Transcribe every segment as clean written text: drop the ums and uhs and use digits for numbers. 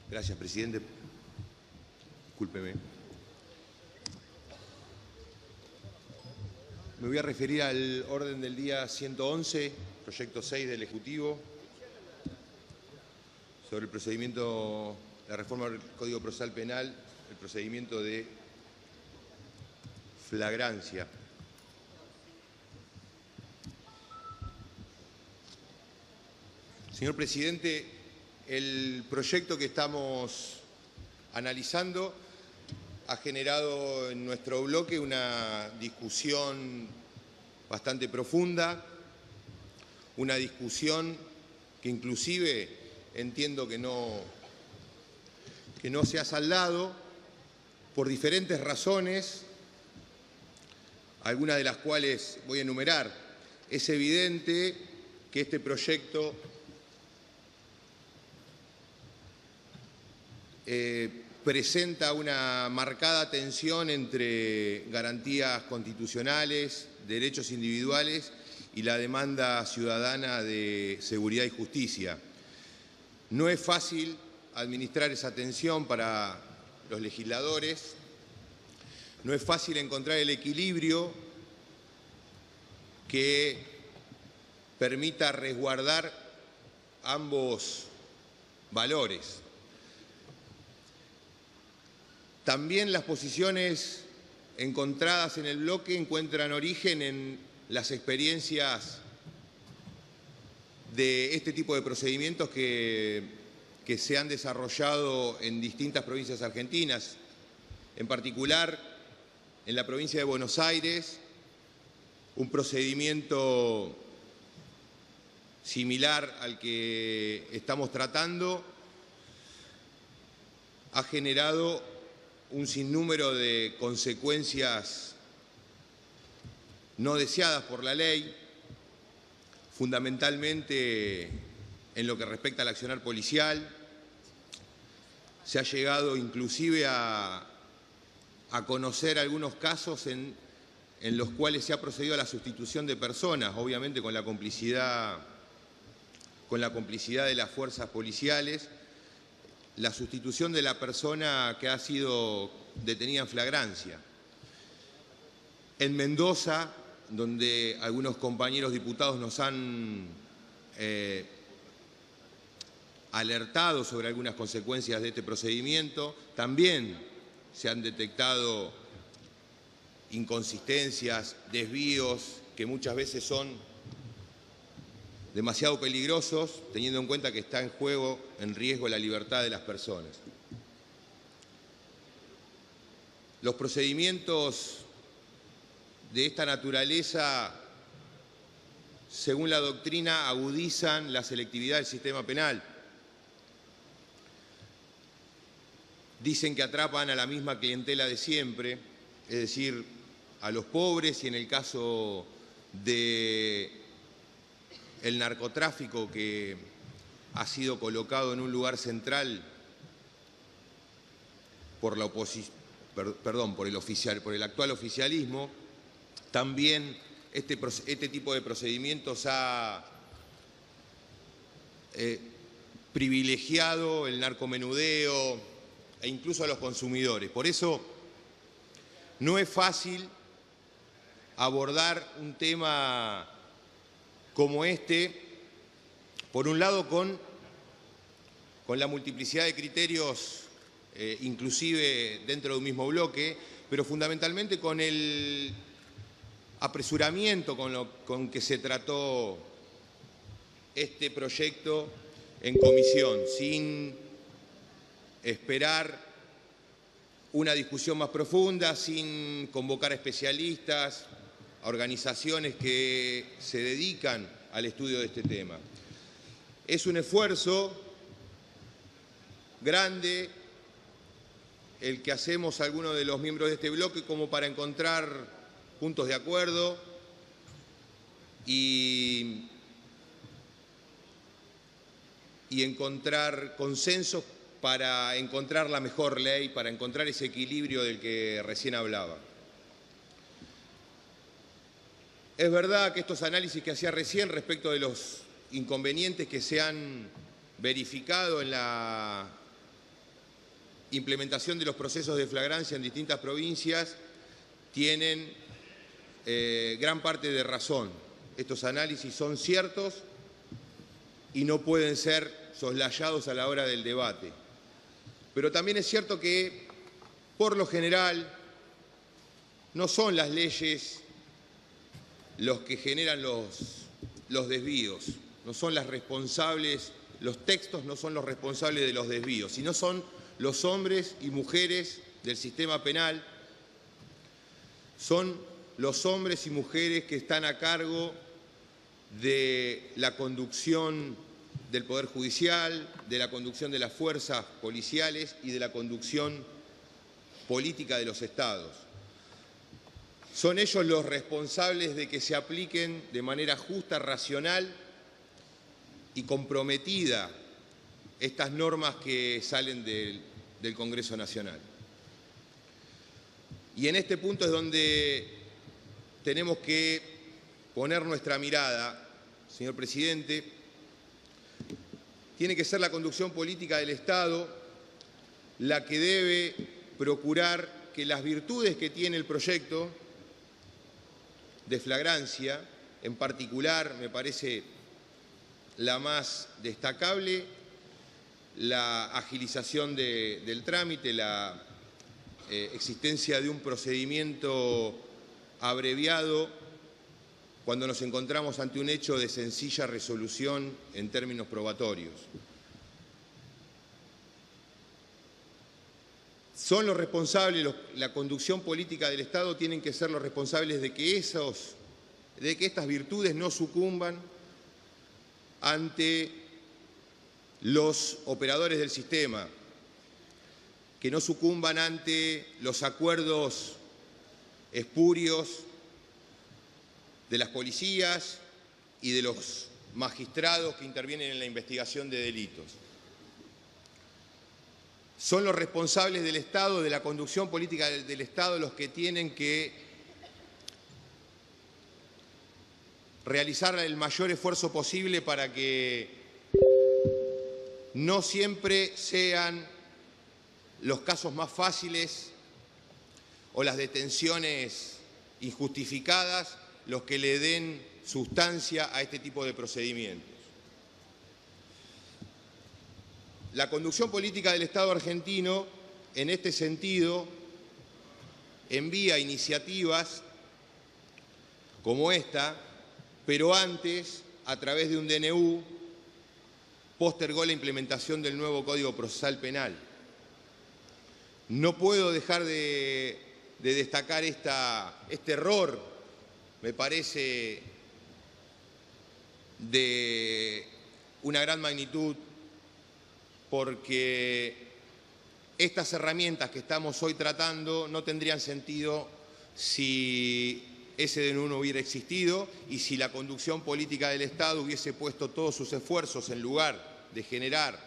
Gracias, presidente. Discúlpeme. Me voy a referir al orden del día 111, proyecto 6 del Ejecutivo, sobre el procedimiento, la reforma del Código Procesal Penal, el procedimiento de flagrancia. Señor presidente, el proyecto que estamos analizando ha generado en nuestro bloque una discusión bastante profunda, una discusión que inclusive entiendo que no se ha saldado por diferentes razones, algunas de las cuales voy a enumerar. Es evidente que este proyecto presenta una marcada tensión entre garantías constitucionales, derechos individuales y la demanda ciudadana de seguridad y justicia. No es fácil administrar esa tensión para los legisladores, no es fácil encontrar el equilibrio que permita resguardar ambos valores. También las posiciones encontradas en el bloque encuentran origen en las experiencias de este tipo de procedimientos que se han desarrollado en distintas provincias argentinas, en particular en la provincia de Buenos Aires, un procedimiento similar al que estamos tratando ha generado un sinnúmero de consecuencias no deseadas por la ley, fundamentalmente en lo que respecta al accionar policial. Se ha llegado inclusive a conocer algunos casos en los cuales se ha procedido a la sustitución de personas, obviamente con la complicidad de las fuerzas policiales, la sustitución de la persona que ha sido detenida en flagrancia. En Mendoza, donde algunos compañeros diputados nos han alertado sobre algunas consecuencias de este procedimiento, también se han detectado inconsistencias, desvíos que muchas veces son demasiado peligrosos, teniendo en cuenta que está en juego, en riesgo, la libertad de las personas. Los procedimientos de esta naturaleza, según la doctrina, agudizan la selectividad del sistema penal. Dicen que atrapan a la misma clientela de siempre, es decir, a los pobres, y en el caso del narcotráfico, que ha sido colocado en un lugar central por la oposición, por el actual oficialismo, también este tipo de procedimientos ha privilegiado el narcomenudeo e incluso a los consumidores. Por eso no es fácil abordar un tema como este, por un lado con la multiplicidad de criterios, inclusive dentro de un mismo bloque, pero fundamentalmente con el apresuramiento con que se trató este proyecto en comisión, sin esperar una discusión más profunda, sin convocar a especialistas, a organizaciones que se dedican al estudio de este tema. Es un esfuerzo grande el que hacemos algunos de los miembros de este bloque como para encontrar puntos de acuerdo y encontrar consensos para encontrar la mejor ley, para encontrar ese equilibrio del que recién hablaba. Es verdad que estos análisis que hacía recién respecto de los inconvenientes que se han verificado en la implementación de los procesos de flagrancia en distintas provincias tienen gran parte de razón. Estos análisis son ciertos y no pueden ser soslayados a la hora del debate. Pero también es cierto que, por lo general, no son las leyes los que generan los desvíos, no son las responsables, los textos no son los responsables de los desvíos, sino son los hombres y mujeres del sistema penal, son los hombres y mujeres que están a cargo de la conducción del Poder Judicial, de la conducción de las fuerzas policiales y de la conducción política de los estados. Son ellos los responsables de que se apliquen de manera justa, racional y comprometida estas normas que salen del Congreso Nacional. Y en este punto es donde tenemos que poner nuestra mirada, señor presidente. Tiene que ser la conducción política del Estado la que debe procurar que las virtudes que tiene el proyecto de flagrancia, en particular, me parece la más destacable, la agilización del trámite, la existencia de un procedimiento abreviado cuando nos encontramos ante un hecho de sencilla resolución en términos probatorios. Son los responsables, la conducción política del Estado tienen que ser los responsables de que estas virtudes no sucumban ante los operadores del sistema, que no sucumban ante los acuerdos espurios de las policías y de los magistrados que intervienen en la investigación de delitos. Son los responsables del Estado, de la conducción política del Estado, los que tienen que realizar el mayor esfuerzo posible para que no siempre sean los casos más fáciles o las detenciones injustificadas los que le den sustancia a este tipo de procedimientos. La conducción política del Estado argentino, en este sentido, envía iniciativas como esta, pero antes, a través de un DNU, postergó la implementación del nuevo Código Procesal Penal. No puedo dejar de destacar este error, me parece, de una gran magnitud, porque estas herramientas que estamos hoy tratando no tendrían sentido si ese DNU no hubiera existido y si la conducción política del Estado hubiese puesto todos sus esfuerzos en lugar de generar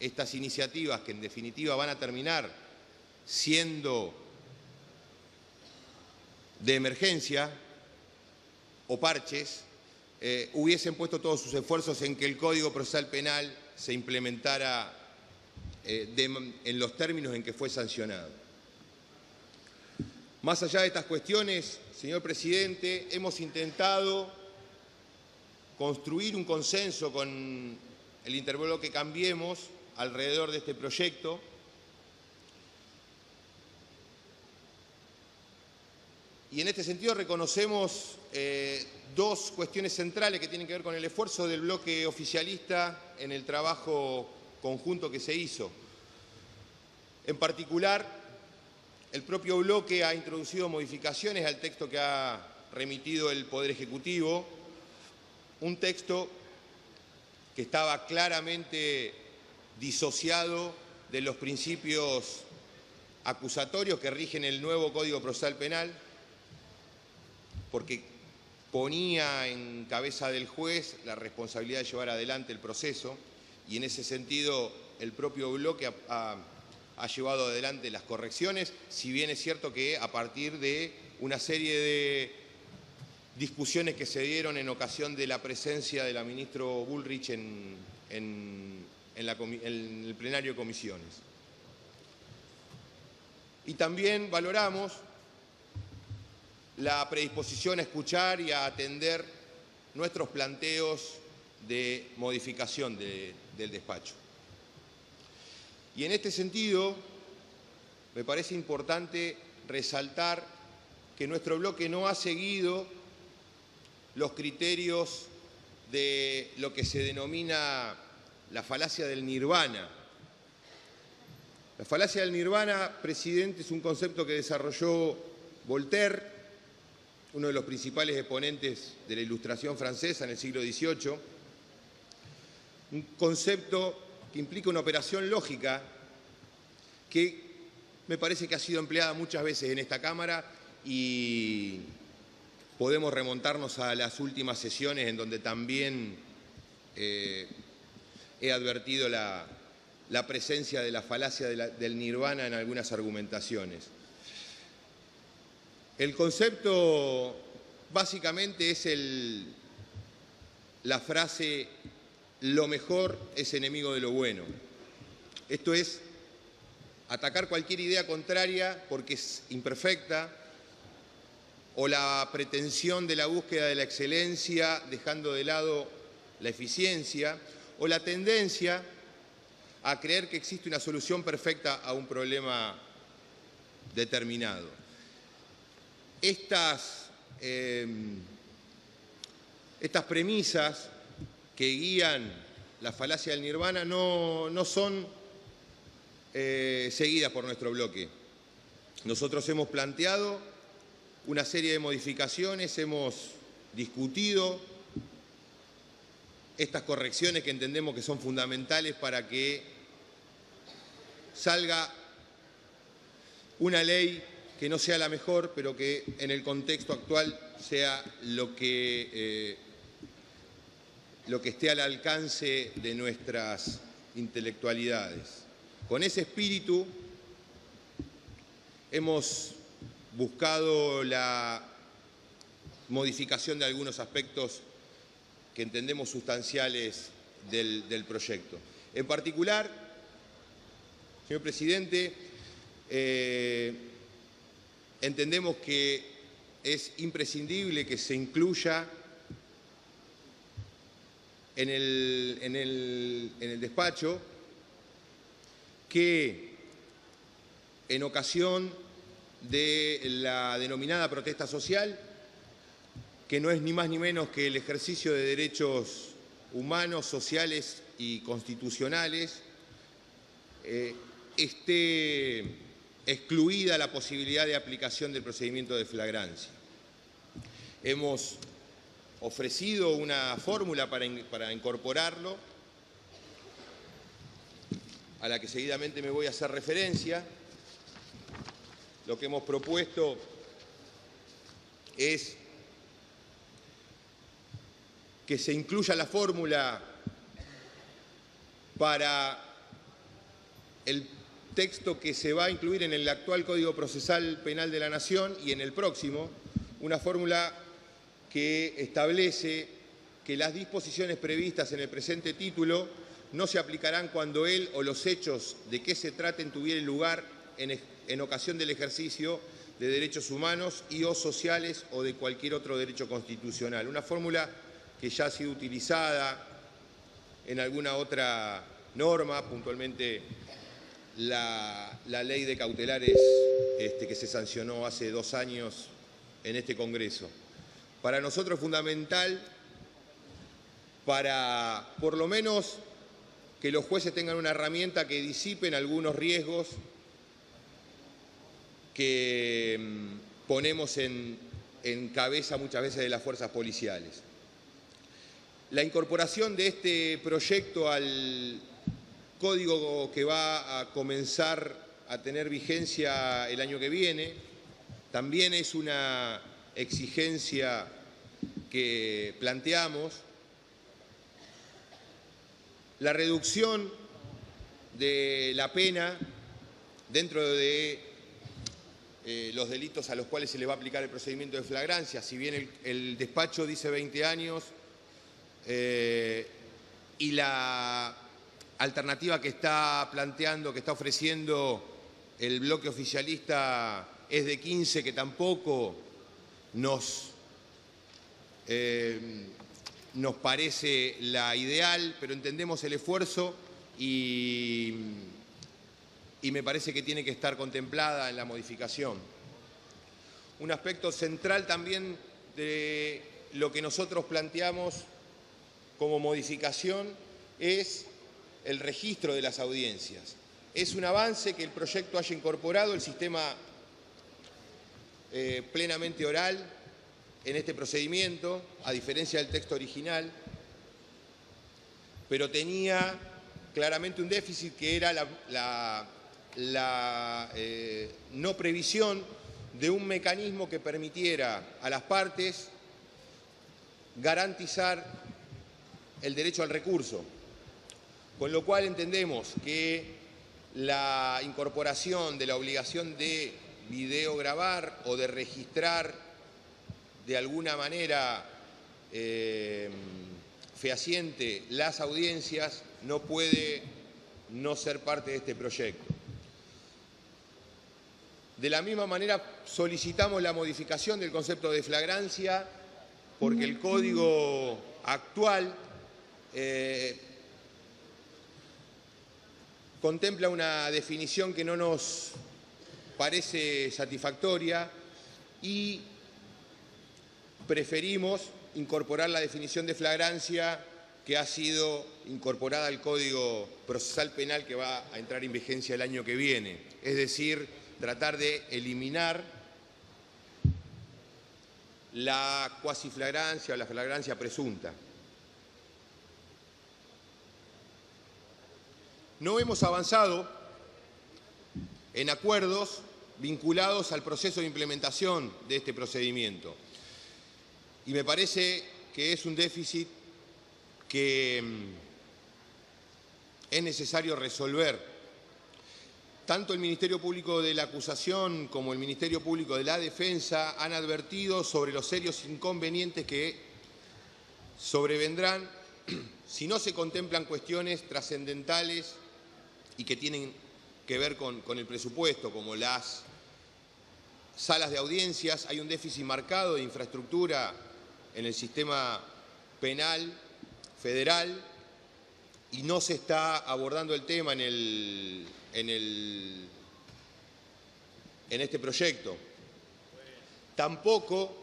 estas iniciativas que en definitiva van a terminar siendo de emergencia o parches, hubiesen puesto todos sus esfuerzos en que el Código Procesal Penal se implementara en los términos en que fue sancionado. Más allá de estas cuestiones, señor presidente, hemos intentado construir un consenso con el interbloque Cambiemos alrededor de este proyecto. Y en este sentido reconocemos dos cuestiones centrales que tienen que ver con el esfuerzo del bloque oficialista en el trabajo conjunto que se hizo. En particular, el propio bloque ha introducido modificaciones al texto que ha remitido el Poder Ejecutivo, un texto que estaba claramente disociado de los principios acusatorios que rigen el nuevo Código Procesal Penal, porque ponía en cabeza del juez la responsabilidad de llevar adelante el proceso y en ese sentido el propio bloque ha llevado adelante las correcciones, si bien es cierto que a partir de una serie de discusiones que se dieron en ocasión de la presencia de la ministra Bullrich en el plenario de comisiones. Y también valoramos la predisposición a escuchar y a atender nuestros planteos de modificación del despacho. Y en este sentido, me parece importante resaltar que nuestro bloque no ha seguido los criterios de lo que se denomina la falacia del nirvana. La falacia del nirvana, presidente, es un concepto que desarrolló Voltaire, uno de los principales exponentes de la Ilustración francesa en el siglo XVIII, un concepto que implica una operación lógica que me parece que ha sido empleada muchas veces en esta Cámara y podemos remontarnos a las últimas sesiones en donde también he advertido la presencia de la falacia del nirvana en algunas argumentaciones. El concepto básicamente es la frase «lo mejor es enemigo de lo bueno». Esto es atacar cualquier idea contraria porque es imperfecta, o la pretensión de la búsqueda de la excelencia dejando de lado la eficiencia, o la tendencia a creer que existe una solución perfecta a un problema determinado. Estas premisas que guían la falacia del nirvana no son seguidas por nuestro bloque. Nosotros hemos planteado una serie de modificaciones, hemos discutido estas correcciones que entendemos que son fundamentales para que salga una ley que no sea la mejor, pero que en el contexto actual sea lo que esté al alcance de nuestras intelectualidades. Con ese espíritu hemos buscado la modificación de algunos aspectos que entendemos sustanciales del proyecto. En particular, señor presidente, entendemos que es imprescindible que se incluya en el despacho que en ocasión de la denominada protesta social, que no es ni más ni menos que el ejercicio de derechos humanos, sociales y constitucionales, esté excluida la posibilidad de aplicación del procedimiento de flagrancia. Hemos ofrecido una fórmula para incorporarlo, a la que seguidamente me voy a hacer referencia. Lo que hemos propuesto es que se incluya la fórmula para el texto que se va a incluir en el actual Código Procesal Penal de la Nación y en el próximo, una fórmula que establece que las disposiciones previstas en el presente título no se aplicarán cuando él o los hechos de que se traten tuvieran lugar en ocasión del ejercicio de derechos humanos y o sociales o de cualquier otro derecho constitucional. Una fórmula que ya ha sido utilizada en alguna otra norma, puntualmente la ley de cautelares que se sancionó hace 2 años en este Congreso. Para nosotros es fundamental para, por lo menos, que los jueces tengan una herramienta que disipen algunos riesgos que ponemos en cabeza muchas veces de las fuerzas policiales. La incorporación de este proyecto al código que va a comenzar a tener vigencia el año que viene también es una exigencia que planteamos. La reducción de la pena dentro de los delitos a los cuales se les va a aplicar el procedimiento de flagrancia, si bien el despacho dice 20 años y la alternativa que está planteando, que está ofreciendo el bloque oficialista es de 15, que tampoco nos parece la ideal, pero entendemos el esfuerzo y me parece que tiene que estar contemplada en la modificación. Un aspecto central también de lo que nosotros planteamos como modificación es el registro de las audiencias. Es un avance que el proyecto haya incorporado el sistema plenamente oral en este procedimiento, a diferencia del texto original, pero tenía claramente un déficit, que era la no previsión de un mecanismo que permitiera a las partes garantizar el derecho al recurso. Con lo cual entendemos que la incorporación de la obligación de videograbar o de registrar de alguna manera fehaciente las audiencias no puede no ser parte de este proyecto. De la misma manera solicitamos la modificación del concepto de flagrancia, porque el código actual contempla una definición que no nos parece satisfactoria y preferimos incorporar la definición de flagrancia que ha sido incorporada al Código Procesal Penal, que va a entrar en vigencia el año que viene. Es decir, tratar de eliminar la cuasiflagrancia o la flagrancia presunta. No hemos avanzado en acuerdos vinculados al proceso de implementación de este procedimiento. Y me parece que es un déficit que es necesario resolver. Tanto el Ministerio Público de la Acusación como el Ministerio Público de la Defensa han advertido sobre los serios inconvenientes que sobrevendrán si no se contemplan cuestiones trascendentales y que tienen que ver con el presupuesto, como las salas de audiencias. Hay un déficit marcado de infraestructura en el sistema penal federal y no se está abordando el tema en este proyecto. Tampoco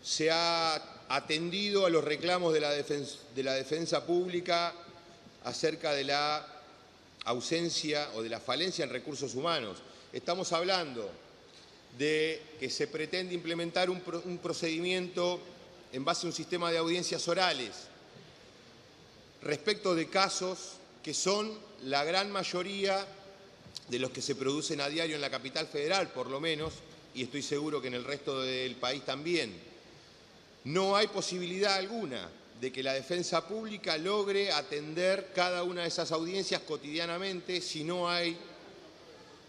se ha atendido a los reclamos de la defensa pública acerca de la ausencia o de la falencia en recursos humanos. Estamos hablando de que se pretende implementar un procedimiento en base a un sistema de audiencias orales respecto de casos que son la gran mayoría de los que se producen a diario en la capital federal, por lo menos, y estoy seguro que en el resto del país también. No hay posibilidad alguna de que la defensa pública logre atender cada una de esas audiencias cotidianamente si no hay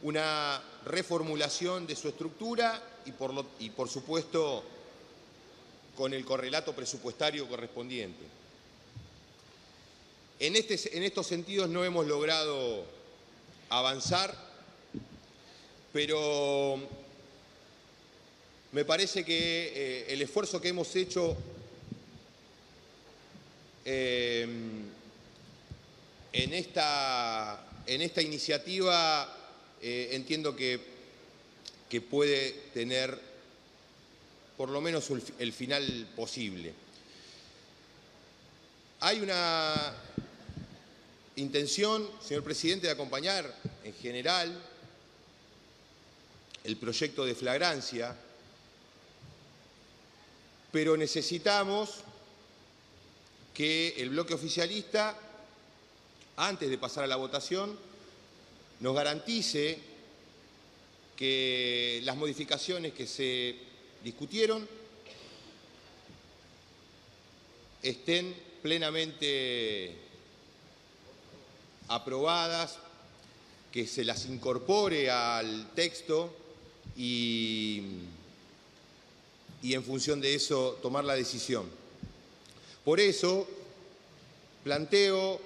una reformulación de su estructura y por supuesto, con el correlato presupuestario correspondiente. En estos sentidos no hemos logrado avanzar, pero me parece que el esfuerzo que hemos hecho en esta iniciativa entiendo que puede tener por lo menos el final posible. Hay una intención, señor presidente, de acompañar en general el proyecto de flagrancia, pero necesitamos que el bloque oficialista, antes de pasar a la votación, nos garantice que las modificaciones que se discutieron estén plenamente aprobadas, que se las incorpore al texto y en función de eso tomar la decisión. Por eso planteo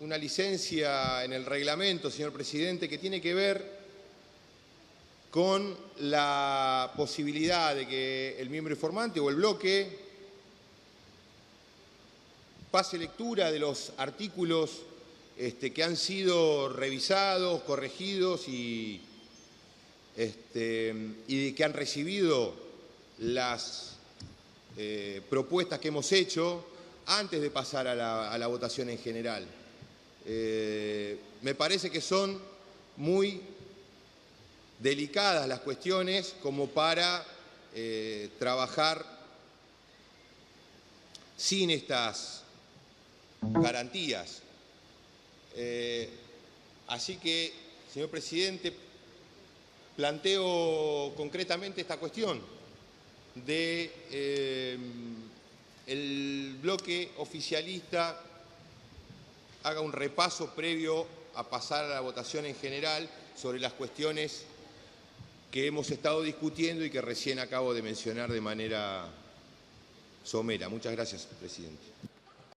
una licencia en el reglamento, señor presidente, que tiene que ver con la posibilidad de que el miembro informante o el bloque pase lectura de los artículos que han sido revisados, corregidos y que han recibido las propuestas que hemos hecho antes de pasar a la votación en general. Me parece que son muy delicadas las cuestiones como para trabajar sin estas garantías. Así que, señor presidente, planteo concretamente esta cuestión de el bloque oficialista haga un repaso previo a pasar a la votación en general sobre las cuestiones que hemos estado discutiendo y que recién acabo de mencionar de manera somera. Muchas gracias, presidente.